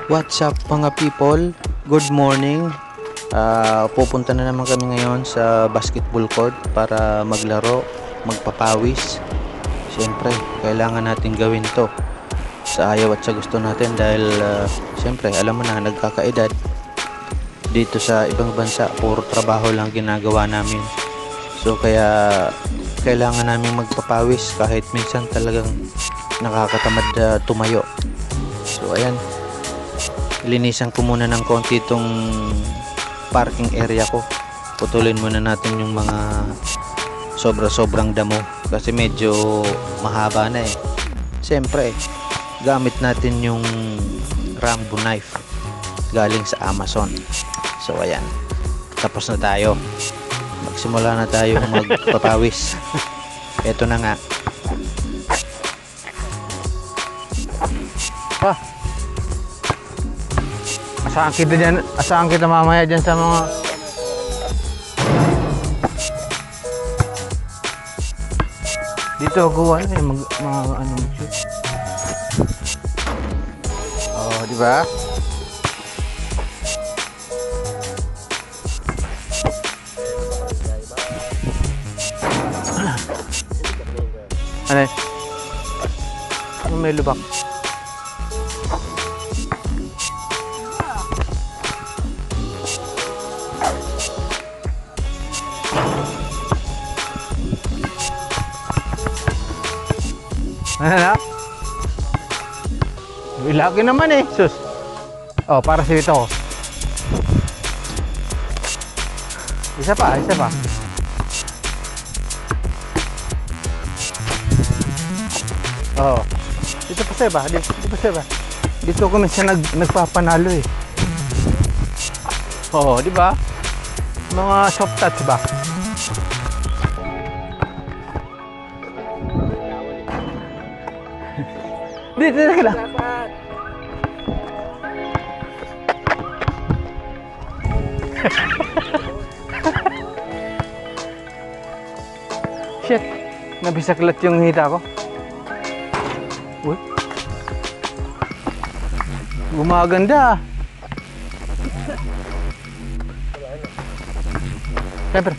What's up mga people? Good morning. Pupunta na naman kami ngayon sa basketball court para maglaro, magpapawis. Siyempre, kailangan natin gawin to sa ayaw at sa gusto natin dahil siyempre, alam mo na, nagkakaedad. Dito sa ibang bansa, puro trabaho lang ginagawa namin. So kaya kailangan namin magpapawis kahit minsan talagang nakakatamad tumayo. So ayan, linisan ko muna ng konti itong parking area ko. Putulin muna natin yung mga sobrang damo kasi medyo mahaba na eh. Siyempre, gamit natin yung Rambo knife galing sa Amazon. So ayan, tapos na tayo. Magsimula na tayo magpapawis. Eto na nga. Asahan kita mamaya dyan sa mga dito ako mga ano shoot. Oh, di ba? Ano? May lubak. Ano na? Lagi naman eh, sus. Oh, para sa ito ko. Isa pa. Oh. Dito pa sa iba, Dito ko minsan nagpapanalo eh. Oh, di ba? Mga soft touch ba? Dito ka lang. Shit, nabisaklat yung hita ko. Uy, gumaganda. Siyempre.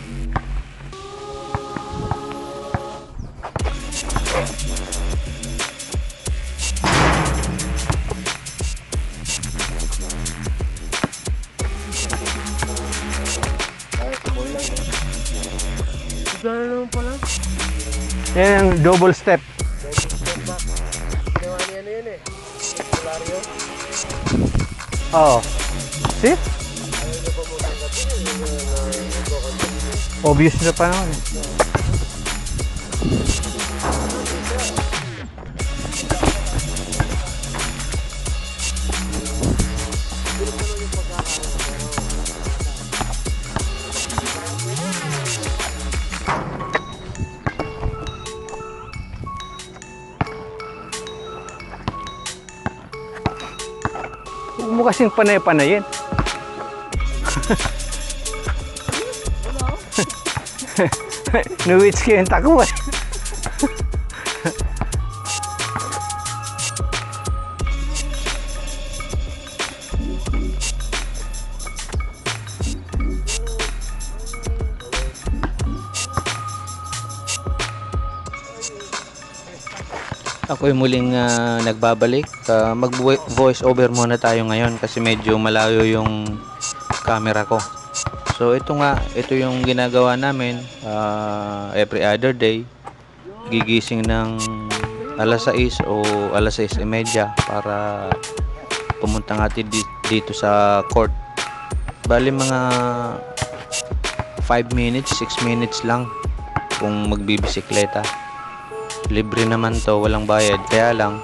Yan ang double step. Oo. See? Obvious na pa naman. Huwag mo kasing panay-panayin. Nuwits ko yung takbo eh. Ako'y muling nagbabalik. Mag-voice over muna tayo ngayon kasi medyo malayo yung camera ko. So ito yung ginagawa namin every other day. Gigising ng alas 6 o alas 6:30 para pumunta natin dito sa court. Bali mga 5 minutes, 6 minutes lang kung magbibisikleta. Libre naman to, walang bayad. Kaya lang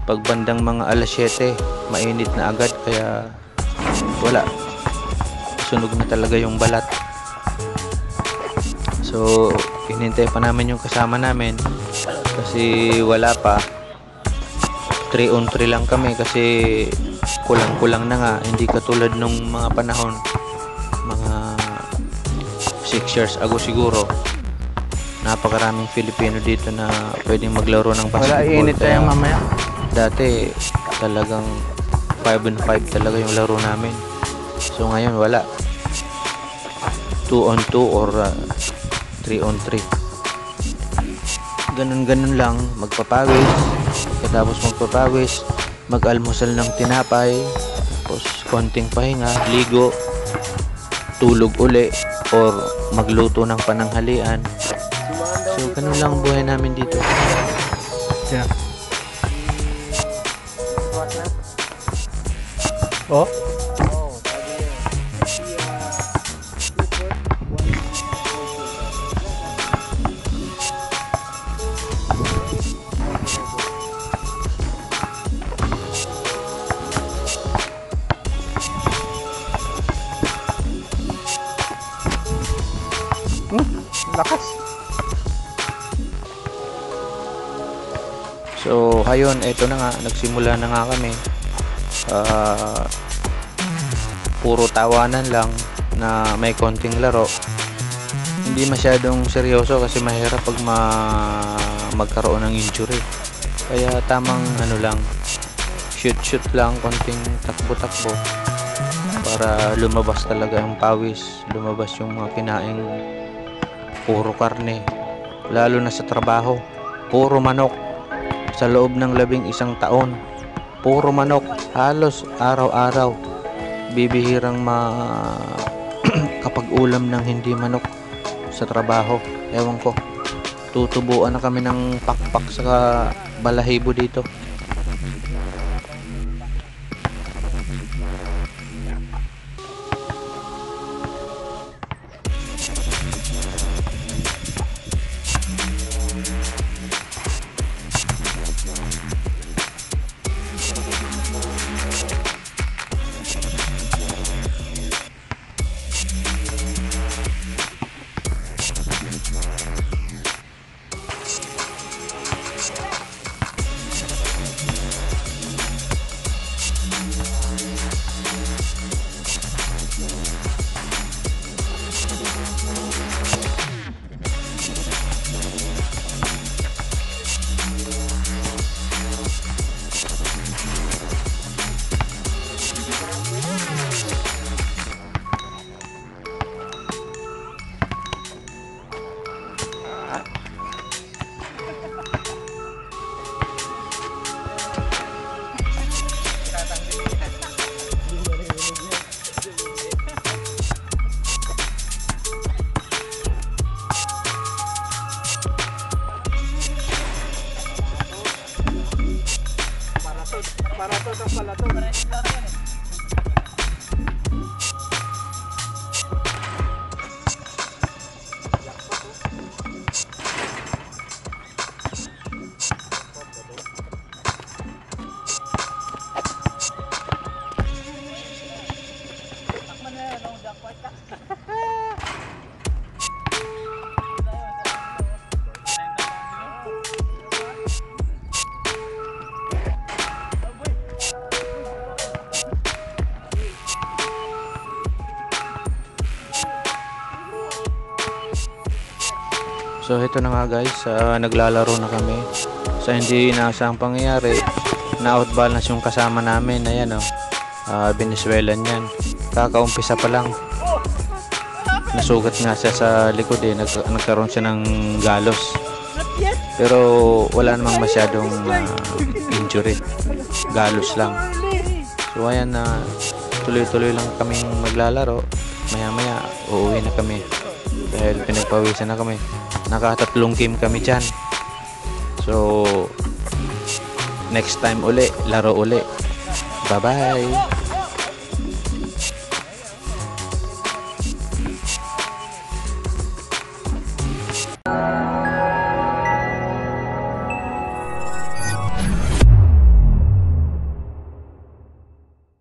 pag bandang mga alas 7 mainit na agad kaya wala, sunog na talaga yung balat. So hinintay pa namin yung kasama namin kasi wala pa. 3 on 3 lang kami kasi kulang na nga, hindi katulad nung mga panahon mga 6 years ago siguro. Napakaraming Filipino dito na pwedeng maglaro ng basketball. Wala, init tayo mamaya. Dati talagang 5 on 5 talaga yung laro namin. So ngayon wala, 2 on 2 or 3 on 3. Ganun lang, magpapawis, katapos magpapawis, mag-almusal ng tinapay, tapos konting pahinga, ligo, tulog uli, or magluto ng pananghalian. So ganun lang ang buhay namin dito. Yeah. Oh? Lakas. So ayun, eto na nga, nagsimula na nga kami. Puro tawanan lang na may konting laro. Hindi masyadong seryoso kasi mahirap pag magkaroon ng injury. Kaya tamang ano lang, shoot lang, konting takbo-takbo para lumabas talaga yung pawis, lumabas yung mga kinaing puro karne, lalo na sa trabaho, puro manok. Sa loob ng 11 taon, puro manok, halos araw-araw. Bibihirang kapag ulam ng hindi manok sa trabaho. Ewan ko, tutubuan na kami ng pakpak sa balahibo dito. So ito na nga guys, naglalaro na kami. Sa hindi inaasahang pangyayari, na-outbalance yung kasama namin. Ayan o, Venezuelan yan. Kakaumpisa pa lang. Nasugat nga siya sa likod eh, nagkaroon siya ng galos. Pero wala namang masyadong injury. Galos lang. So ayan na, tuloy-tuloy lang kaming maglalaro. Maya-maya, uuwi na kami. Dahil pinagpawisan na kami. Nakatatlong game kami dyan. So next time uli, laro uli. Bye bye.